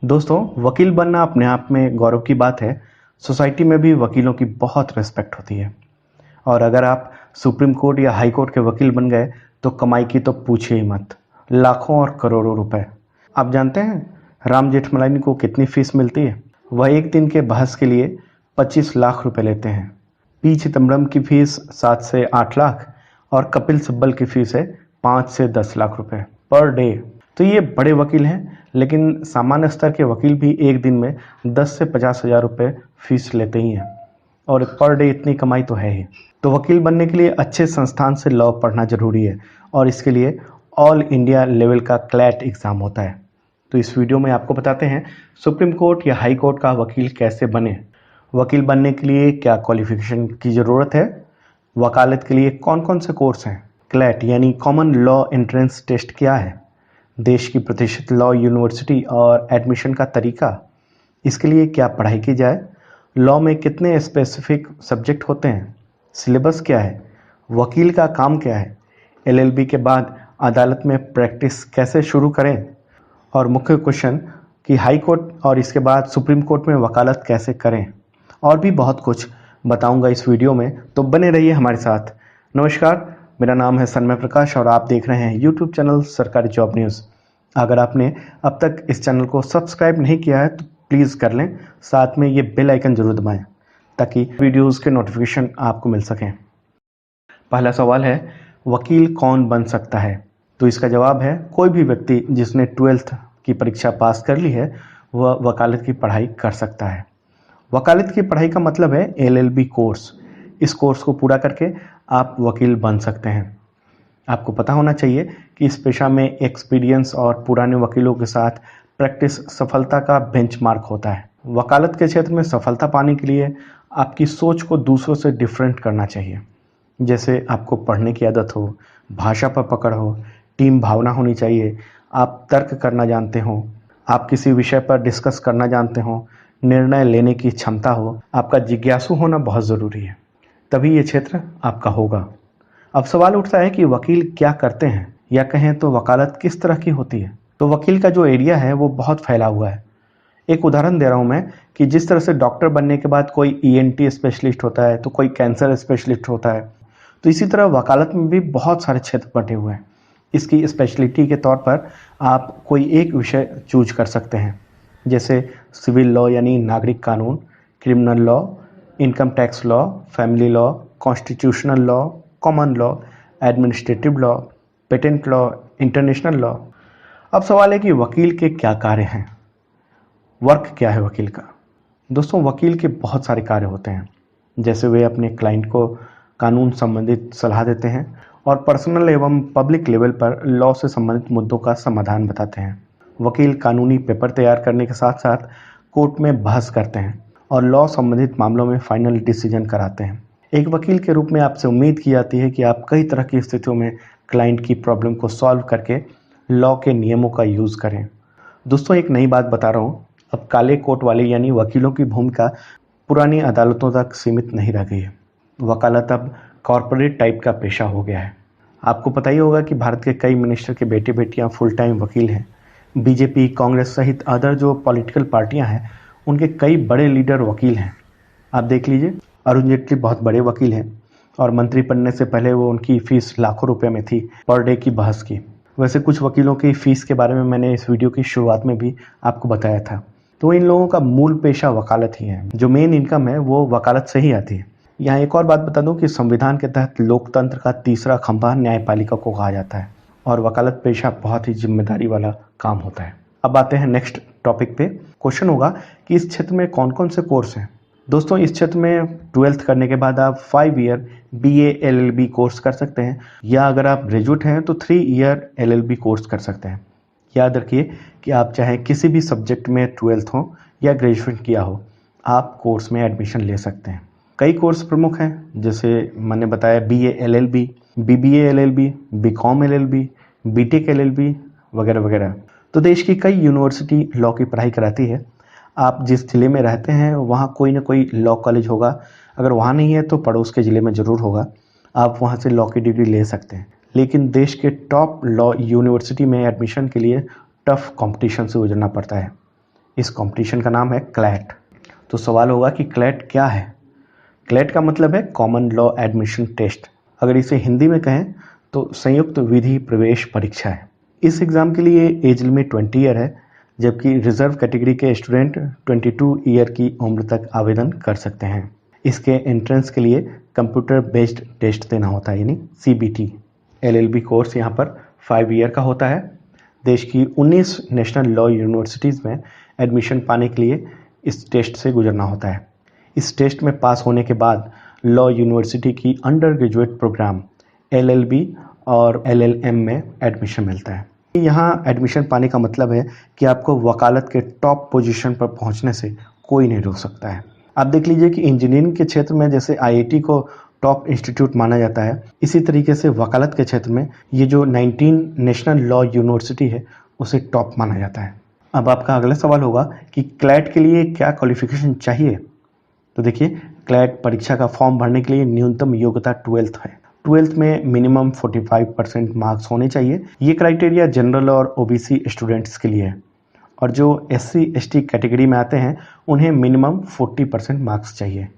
दोस्तों, वकील बनना अपने आप में गौरव की बात है। सोसाइटी में भी वकीलों की बहुत रिस्पेक्ट होती है और अगर आप सुप्रीम कोर्ट या हाई कोर्ट के वकील बन गए तो कमाई की तो पूछिए ही मत। लाखों और करोड़ों रुपए। आप जानते हैं राम जेठमलानी को कितनी फीस मिलती है? वह एक दिन के बहस के लिए 25 लाख रुपए लेते हैं। पी चिदम्बरम की फीस 7 से 8 लाख और कपिल सिब्बल की फीस है 5 से 10 लाख रुपए पर डे। तो ये बड़े वकील हैं, लेकिन सामान्य स्तर के वकील भी एक दिन में 10 से 50 हज़ार रुपये फीस लेते ही हैं और पर डे इतनी कमाई तो है ही। तो वकील बनने के लिए अच्छे संस्थान से लॉ पढ़ना जरूरी है और इसके लिए ऑल इंडिया लेवल का क्लैट एग्ज़ाम होता है। तो इस वीडियो में आपको बताते हैं सुप्रीम कोर्ट या हाई कोर्ट का वकील कैसे बने, वकील बनने के लिए क्या क्वालिफिकेशन की ज़रूरत है, वकालत के लिए कौन कौन से कोर्स हैं, क्लैट यानी कॉमन लॉ एंट्रेंस टेस्ट क्या है, देश की प्रतिष्ठित लॉ यूनिवर्सिटी और एडमिशन का तरीका, इसके लिए क्या पढ़ाई की जाए, लॉ में कितने स्पेसिफिक सब्जेक्ट होते हैं, सिलेबस क्या है, वकील का काम क्या है, एलएलबी के बाद अदालत में प्रैक्टिस कैसे शुरू करें और मुख्य क्वेश्चन कि हाई कोर्ट और इसके बाद सुप्रीम कोर्ट में वकालत कैसे करें, और भी बहुत कुछ बताऊंगा इस वीडियो में, तो बने रहिए हमारे साथ। नमस्कार, मेरा नाम है सन्मय प्रकाश और आप देख रहे हैं यूट्यूब चैनल सरकारी जॉब न्यूज़। अगर आपने अब तक इस चैनल को सब्सक्राइब नहीं किया है तो प्लीज़ कर लें, साथ में ये बेल आइकन जरूर दबाएं ताकि वीडियोज़ के नोटिफिकेशन आपको मिल सकें। पहला सवाल है, वकील कौन बन सकता है? तो इसका जवाब है कोई भी व्यक्ति जिसने 12th की परीक्षा पास कर ली है वह वकालत की पढ़ाई कर सकता है। वकालत की पढ़ाई का मतलब है एलएलबी कोर्स। इस कोर्स को पूरा करके आप वकील बन सकते हैं। आपको पता होना चाहिए कि इस पेशा में एक्सपीरियंस और पुराने वकीलों के साथ प्रैक्टिस सफलता का बेंचमार्क होता है। वकालत के क्षेत्र में सफलता पाने के लिए आपकी सोच को दूसरों से डिफरेंट करना चाहिए। जैसे आपको पढ़ने की आदत हो, भाषा पर पकड़ हो, टीम भावना होनी चाहिए, आप तर्क करना जानते हो, आप किसी विषय पर डिस्कस करना जानते हो, निर्णय लेने की क्षमता हो, आपका जिज्ञासु होना बहुत ज़रूरी है, तभी ये क्षेत्र आपका होगा। अब सवाल उठता है कि वकील क्या करते हैं, या कहें तो वकालत किस तरह की होती है। तो वकील का जो एरिया है वो बहुत फैला हुआ है। एक उदाहरण दे रहा हूँ मैं कि जिस तरह से डॉक्टर बनने के बाद कोई ईएनटी स्पेशलिस्ट होता है तो कोई कैंसर स्पेशलिस्ट होता है, तो इसी तरह वकालत में भी बहुत सारे क्षेत्र बटे हुए हैं। इसकी स्पेशलिटी के तौर पर आप कोई एक विषय चूज कर सकते हैं, जैसे सिविल लॉ यानी नागरिक कानून, criminal law, income tax law, family law, constitutional law, common law, administrative law, patent law, international law. अब सवाल है कि वकील के क्या कार्य हैं, वर्क क्या है वकील का। दोस्तों, वकील के बहुत सारे कार्य होते हैं, जैसे वे अपने क्लाइंट को कानून संबंधित सलाह देते हैं और पर्सनल एवं पब्लिक लेवल पर लॉ से संबंधित मुद्दों का समाधान बताते हैं। वकील कानूनी पेपर तैयार करने के साथ साथ कोर्ट में बहस करते हैं और लॉ संबंधित मामलों में फाइनल डिसीजन कराते हैं। एक वकील के रूप में आपसे उम्मीद की जाती है कि आप कई तरह की स्थितियों में क्लाइंट की प्रॉब्लम को सॉल्व करके लॉ के नियमों का यूज़ करें। दोस्तों, एक नई बात बता रहा हूँ, अब काले कोट वाले यानी वकीलों की भूमिका पुरानी अदालतों तक सीमित नहीं रह गई है। वकालत अब कॉरपोरेट टाइप का पेशा हो गया है। आपको पता ही होगा कि भारत के कई मिनिस्टर के बेटे बेटियां फुल टाइम वकील हैं। बीजेपी, कांग्रेस सहित अदर जो पॉलिटिकल पार्टियां हैं उनके कई बड़े लीडर वकील हैं। आप देख लीजिए, अरुण जेटली बहुत बड़े वकील हैं और मंत्री बनने से पहले वो उनकी फ़ीस लाखों रुपए में थी पर डे की बहस की। वैसे कुछ वकीलों की फ़ीस के बारे में मैंने इस वीडियो की शुरुआत में भी आपको बताया था। तो इन लोगों का मूल पेशा वकालत ही है, जो मेन इनकम है वो वकालत से ही आती है। यहाँ एक और बात बता दूं कि संविधान के तहत लोकतंत्र का तीसरा खंभा न्यायपालिका को कहा जाता है और वकालत पेशा बहुत ही जिम्मेदारी वाला काम होता है। अब आते हैं नेक्स्ट टॉपिक पे। क्वेश्चन होगा कि इस क्षेत्र में कौन कौन से कोर्स हैं। दोस्तों, इस क्षेत्र में 12th करने के बाद आप 5 ईयर BA LLB कोर्स कर सकते हैं, या अगर आप ग्रेजुएट हैं तो 3 ईयर LLB कोर्स कर सकते हैं। याद रखिए कि आप चाहे किसी भी सब्जेक्ट में 12th हो या ग्रेजुएशन किया हो, आप कोर्स में एडमिशन ले सकते हैं। कई कोर्स प्रमुख हैं, जैसे मैंने बताया BA LLB, BBA LLB, BCom LLB, BTech LLB वगैरह वगैरह। तो देश की कई यूनिवर्सिटी लॉ की पढ़ाई कराती है। आप जिस ज़िले में रहते हैं वहाँ कोई ना कोई लॉ कॉलेज होगा, अगर वहाँ नहीं है तो पड़ोस के ज़िले में ज़रूर होगा। आप वहाँ से लॉ की डिग्री ले सकते हैं। लेकिन देश के टॉप लॉ यूनिवर्सिटी में एडमिशन के लिए टफ कंपटीशन से गुजरना पड़ता है। इस कंपटीशन का नाम है क्लैट। तो सवाल होगा कि क्लैट क्या है। क्लैट का मतलब है कॉमन लॉ एडमिशन टेस्ट। अगर इसे हिंदी में कहें तो संयुक्त विधि प्रवेश परीक्षा है। इस एग्ज़ाम के लिए एज लिमिट 20 ईयर है, जबकि रिजर्व कैटेगरी के स्टूडेंट 22 ईयर की उम्र तक आवेदन कर सकते हैं। इसके एंट्रेंस के लिए कंप्यूटर बेस्ड टेस्ट देना होता है, यानी CBT। LLB कोर्स यहाँ पर 5 ईयर का होता है। देश की 19 नेशनल लॉ यूनिवर्सिटीज़ में एडमिशन पाने के लिए इस टेस्ट से गुजरना होता है। इस टेस्ट में पास होने के बाद लॉ यूनिवर्सिटी की अंडर ग्रेजुएट प्रोग्राम LLB और LLM में एडमिशन मिलता है। यहाँ एडमिशन पाने का मतलब है कि आपको वकालत के टॉप पोजीशन पर पहुँचने से कोई नहीं रोक सकता है। आप देख लीजिए कि इंजीनियरिंग के क्षेत्र में जैसे IIT को टॉप इंस्टीट्यूट माना जाता है, इसी तरीके से वकालत के क्षेत्र में ये जो 19 नेशनल लॉ यूनिवर्सिटी है उसे टॉप माना जाता है। अब आपका अगला सवाल होगा कि क्लैट के लिए क्या क्वालिफिकेशन चाहिए। तो देखिए, क्लैट परीक्षा का फॉर्म भरने के लिए न्यूनतम योग्यता 12th है। 12th में मिनिमम 45% मार्क्स होने चाहिए। ये क्राइटेरिया जनरल और OBC स्टूडेंट्स के लिए है, और जो SC ST कैटेगरी में आते हैं उन्हें मिनिमम 40% मार्क्स चाहिए।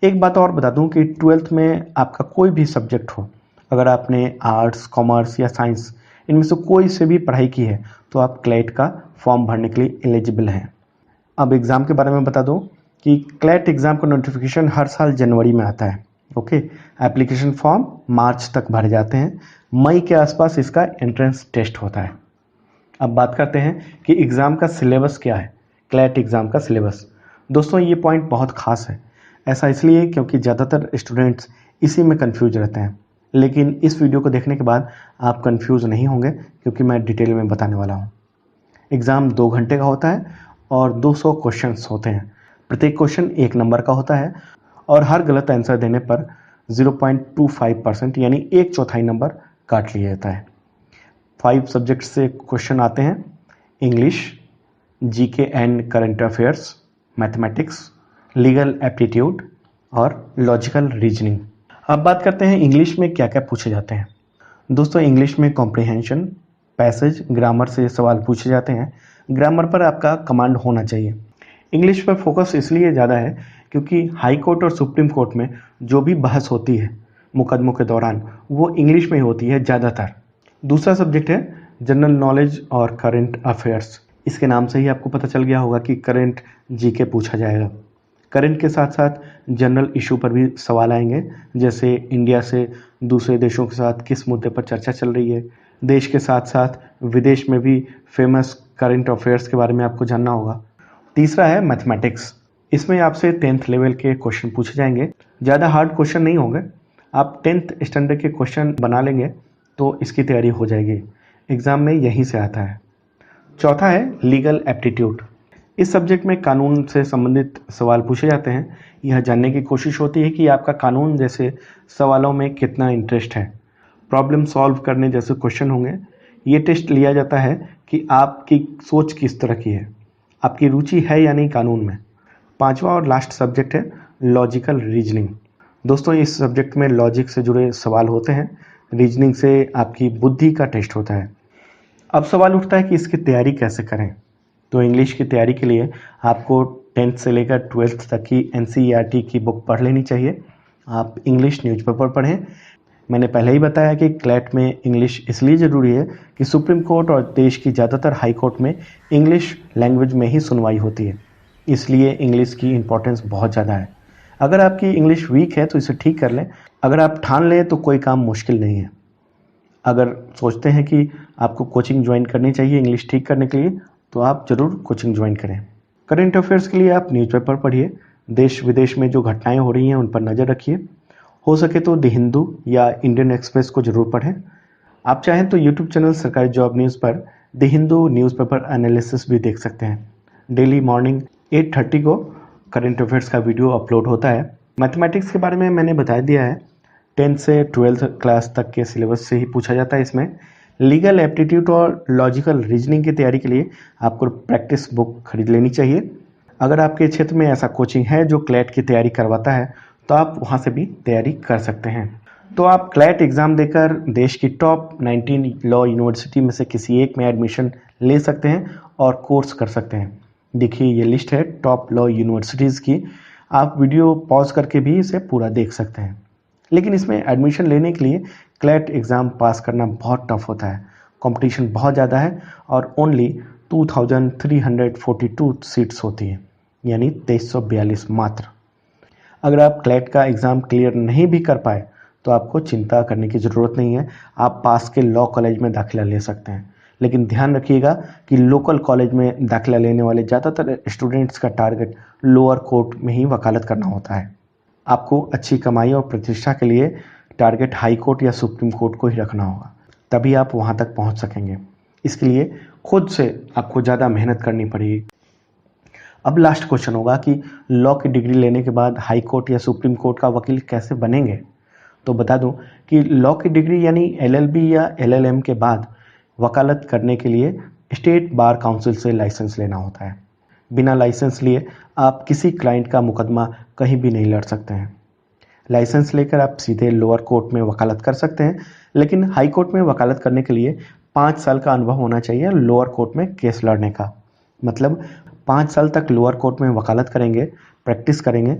एक बात और बता दूं कि 12th में आपका कोई भी सब्जेक्ट हो, अगर आपने आर्ट्स, कॉमर्स या साइंस इनमें से कोई से भी पढ़ाई की है तो आप क्लैट का फॉर्म भरने के लिए एलिजिबल हैं। अब एग्ज़ाम के बारे में बता दूं कि क्लैट एग्ज़ाम का नोटिफिकेशन हर साल जनवरी में आता है। ओके, एप्लीकेशन फॉर्म मार्च तक भरे जाते हैं। मई के आसपास इसका एंट्रेंस टेस्ट होता है। अब बात करते हैं कि एग्ज़ाम का सिलेबस क्या है। क्लैट एग्ज़ाम का सिलेबस, दोस्तों ये पॉइंट बहुत खास है। ऐसा इसलिए क्योंकि ज़्यादातर स्टूडेंट्स इसी में कंफ्यूज रहते हैं, लेकिन इस वीडियो को देखने के बाद आप कंफ्यूज नहीं होंगे, क्योंकि मैं डिटेल में बताने वाला हूँ। एग्ज़ाम 2 घंटे का होता है और 200 क्वेश्चंस होते हैं। प्रत्येक क्वेश्चन 1 नंबर का होता है और हर गलत आंसर देने पर 0.25% यानी 1/4 नंबर काट लिया जाता है। 5 सब्जेक्ट से क्वेश्चन आते हैं: English, GK and current affairs, mathematics, legal aptitude और लॉजिकल रीजनिंग। अब बात करते हैं इंग्लिश में क्या क्या पूछे जाते हैं। दोस्तों, इंग्लिश में कॉम्प्रिहेंशन, पैसेज, ग्रामर से सवाल पूछे जाते हैं। ग्रामर पर आपका कमांड होना चाहिए। इंग्लिश पर फोकस इसलिए ज़्यादा है क्योंकि हाई कोर्ट और सुप्रीम कोर्ट में जो भी बहस होती है मुकदमों के दौरान, वो इंग्लिश में होती है ज़्यादातर। दूसरा सब्जेक्ट है जनरल नॉलेज और करंट अफेयर्स। इसके नाम से ही आपको पता चल गया होगा कि करंट GK पूछा जाएगा। करंट के साथ साथ जनरल इशू पर भी सवाल आएंगे, जैसे इंडिया से दूसरे देशों के साथ किस मुद्दे पर चर्चा चल रही है। देश के साथ साथ विदेश में भी फेमस करंट अफेयर्स के बारे में आपको जानना होगा। तीसरा है मैथमेटिक्स। इसमें आपसे 10th लेवल के क्वेश्चन पूछे जाएंगे। ज़्यादा हार्ड क्वेश्चन नहीं होंगे, आप 10th स्टैंडर्ड के क्वेश्चन बना लेंगे तो इसकी तैयारी हो जाएगी। एग्ज़ाम में यहीं से आता है। चौथा है लीगल एप्टीट्यूड। इस सब्जेक्ट में कानून से संबंधित सवाल पूछे जाते हैं। यह जानने की कोशिश होती है कि आपका कानून जैसे सवालों में कितना इंटरेस्ट है। प्रॉब्लम सॉल्व करने जैसे क्वेश्चन होंगे। ये टेस्ट लिया जाता है कि आपकी सोच किस तरह की है, आपकी रुचि है या नहीं कानून में। पांचवा और लास्ट सब्जेक्ट है लॉजिकल रीजनिंग। दोस्तों, इस सब्जेक्ट में लॉजिक से जुड़े सवाल होते हैं। रीजनिंग से आपकी बुद्धि का टेस्ट होता है। अब सवाल उठता है कि इसकी तैयारी कैसे करें। तो इंग्लिश की तैयारी के लिए आपको 10th से लेकर 12th तक की NCERT की बुक पढ़ लेनी चाहिए। आप इंग्लिश न्यूज़पेपर पढ़ें। मैंने पहले ही बताया कि क्लैट में इंग्लिश इसलिए ज़रूरी है कि सुप्रीम कोर्ट और देश की ज़्यादातर हाई कोर्ट में इंग्लिश लैंग्वेज में ही सुनवाई होती है, इसलिए इंग्लिश की इम्पोर्टेंस बहुत ज़्यादा है। अगर आपकी इंग्लिश वीक है तो इसे ठीक कर लें। अगर आप ठान लें तो कोई काम मुश्किल नहीं है। अगर सोचते हैं कि आपको कोचिंग ज्वाइन करनी चाहिए इंग्लिश ठीक करने के लिए, तो आप ज़रूर कोचिंग ज्वाइन करें। करंट अफेयर्स के लिए आप न्यूज़पेपर पढ़िए। देश विदेश में जो घटनाएं हो रही हैं उन पर नज़र रखिए। हो सके तो द हिंदू या इंडियन एक्सप्रेस को ज़रूर पढ़ें। आप चाहें तो यूट्यूब चैनल सरकारी जॉब न्यूज़ पर द हिंदू न्यूज़पेपर एनालिसिस भी देख सकते हैं। डेली मॉर्निंग 8:30 को करंट अफेयर्स का वीडियो अपलोड होता है। मैथमेटिक्स के बारे में मैंने बता दिया है। 10th से 12th क्लास तक के सिलेबस से ही पूछा जाता है। इसमें लीगल एप्टीट्यूड और लॉजिकल रीजनिंग की तैयारी के लिए आपको प्रैक्टिस बुक खरीद लेनी चाहिए। अगर आपके क्षेत्र में ऐसा कोचिंग है जो क्लैट की तैयारी करवाता है तो आप वहां से भी तैयारी कर सकते हैं। तो आप क्लैट एग्ज़ाम देकर देश की टॉप 19 लॉ यूनिवर्सिटी में से किसी एक में एडमिशन ले सकते हैं और कोर्स कर सकते हैं। देखिए ये लिस्ट है टॉप लॉ यूनिवर्सिटीज़ की। आप वीडियो पॉज करके भी इसे पूरा देख सकते हैं। लेकिन इसमें एडमिशन लेने के लिए क्लैट एग्ज़ाम पास करना बहुत टफ होता है, कंपटीशन बहुत ज़्यादा है और ओनली 2342 सीट्स होती हैं, यानी 2342 मात्र। अगर आप क्लैट का एग्ज़ाम क्लियर नहीं भी कर पाए तो आपको चिंता करने की ज़रूरत नहीं है, आप पास के लॉ कॉलेज में दाखिला ले सकते हैं। लेकिन ध्यान रखिएगा कि लोकल कॉलेज में दाखिला लेने वाले ज़्यादातर स्टूडेंट्स का टारगेट लोअर कोर्ट में ही वकालत करना होता है। आपको अच्छी कमाई और प्रतिष्ठा के लिए टारगेट हाई कोर्ट या सुप्रीम कोर्ट को ही रखना होगा, तभी आप वहाँ तक पहुँच सकेंगे। इसके लिए खुद से आपको ज़्यादा मेहनत करनी पड़ेगी। अब लास्ट क्वेश्चन होगा कि लॉ की डिग्री लेने के बाद हाई कोर्ट या सुप्रीम कोर्ट का वकील कैसे बनेंगे। तो बता दूं कि लॉ की डिग्री यानी एलएलबी या एलएलएम के बाद वकालत करने के लिए स्टेट बार काउंसिल से लाइसेंस लेना होता है। बिना लाइसेंस लिए आप किसी क्लाइंट का मुकदमा कहीं भी नहीं लड़ सकते हैं। लाइसेंस लेकर आप सीधे लोअर कोर्ट में वकालत कर सकते हैं, लेकिन हाई कोर्ट में वकालत करने के लिए 5 साल का अनुभव होना चाहिए लोअर कोर्ट में केस लड़ने का। मतलब 5 साल तक लोअर कोर्ट में वकालत करेंगे, प्रैक्टिस करेंगे,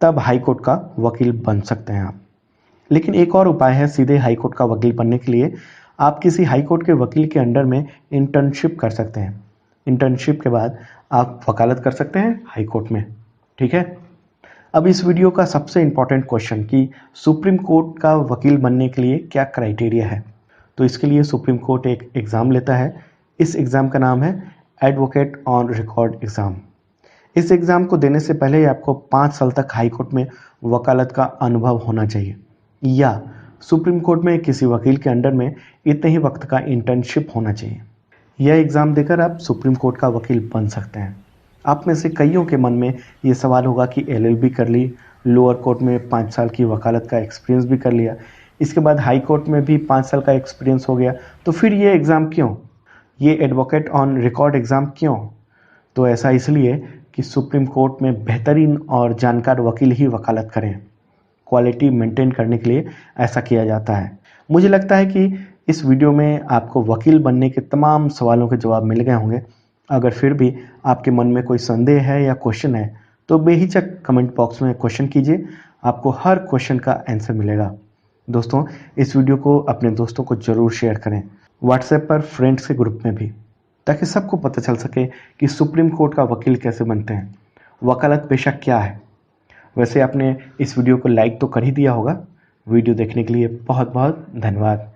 तब हाई कोर्ट का वकील बन सकते हैं आप। लेकिन एक और उपाय है सीधे हाई कोर्ट का वकील बनने के लिए। आप किसी हाई कोर्ट के वकील के अंडर में इंटर्नशिप कर सकते हैं। इंटर्नशिप के बाद आप वकालत कर सकते हैं हाई कोर्ट में। ठीक है। अब इस वीडियो का सबसे इम्पॉर्टेंट क्वेश्चन कि सुप्रीम कोर्ट का वकील बनने के लिए क्या क्राइटेरिया है। तो इसके लिए सुप्रीम कोर्ट एक एग्ज़ाम लेता है। इस एग्ज़ाम का नाम है एडवोकेट ऑन रिकॉर्ड एग्ज़ाम। इस एग्ज़ाम को देने से पहले आपको 5 साल तक हाई कोर्ट में वकालत का अनुभव होना चाहिए या सुप्रीम कोर्ट में किसी वकील के अंडर में इतने ही वक्त का इंटर्नशिप होना चाहिए। यह एग्ज़ाम देकर आप सुप्रीम कोर्ट का वकील बन सकते हैं। आप में से कईयों के मन में ये सवाल होगा कि एलएलबी कर ली, लोअर कोर्ट में 5 साल की वकालत का एक्सपीरियंस भी कर लिया, इसके बाद हाई कोर्ट में भी 5 साल का एक्सपीरियंस हो गया, तो फिर ये एग्ज़ाम क्यों, ये एडवोकेट ऑन रिकॉर्ड एग्ज़ाम क्यों। तो ऐसा इसलिए कि सुप्रीम कोर्ट में बेहतरीन और जानकार वकील ही वकालत करें। क्वालिटी मेंटेन करने के लिए ऐसा किया जाता है। मुझे लगता है कि इस वीडियो में आपको वकील बनने के तमाम सवालों के जवाब मिल गए होंगे। अगर फिर भी आपके मन में कोई संदेह है या क्वेश्चन है तो बेहिचक कमेंट बॉक्स में क्वेश्चन कीजिए, आपको हर क्वेश्चन का आंसर मिलेगा। दोस्तों, इस वीडियो को अपने दोस्तों को ज़रूर शेयर करें, व्हाट्सएप पर फ्रेंड्स के ग्रुप में भी, ताकि सबको पता चल सके कि सुप्रीम कोर्ट का वकील कैसे बनते हैं, वकालत पेशा क्या है। वैसे आपने इस वीडियो को लाइक तो कर ही दिया होगा। वीडियो देखने के लिए बहुत बहुत धन्यवाद।